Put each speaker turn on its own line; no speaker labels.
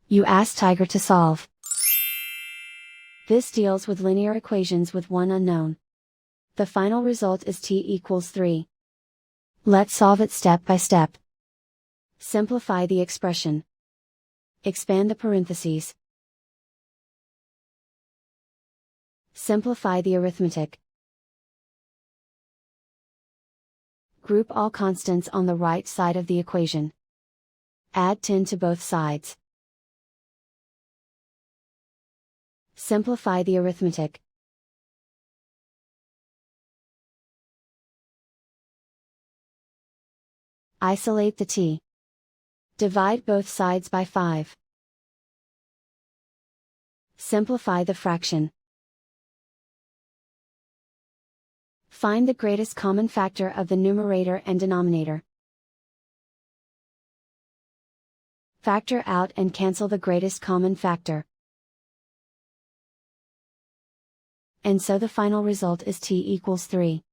You ask Tiger to solve. This deals with linear equations with one unknown. The final result is t=3. Let's solve it step by step. Simplify the expression. Expand the parentheses. Simplify the arithmetic. Group all constants on the right side of the equation. Add 10 to both sides. Simplify the arithmetic. Isolate the t. Divide both sides by 5. Simplify the fraction. Find the greatest common factor of the numerator and denominator. Factor out and cancel the greatest common factor. And so the final result is t=3.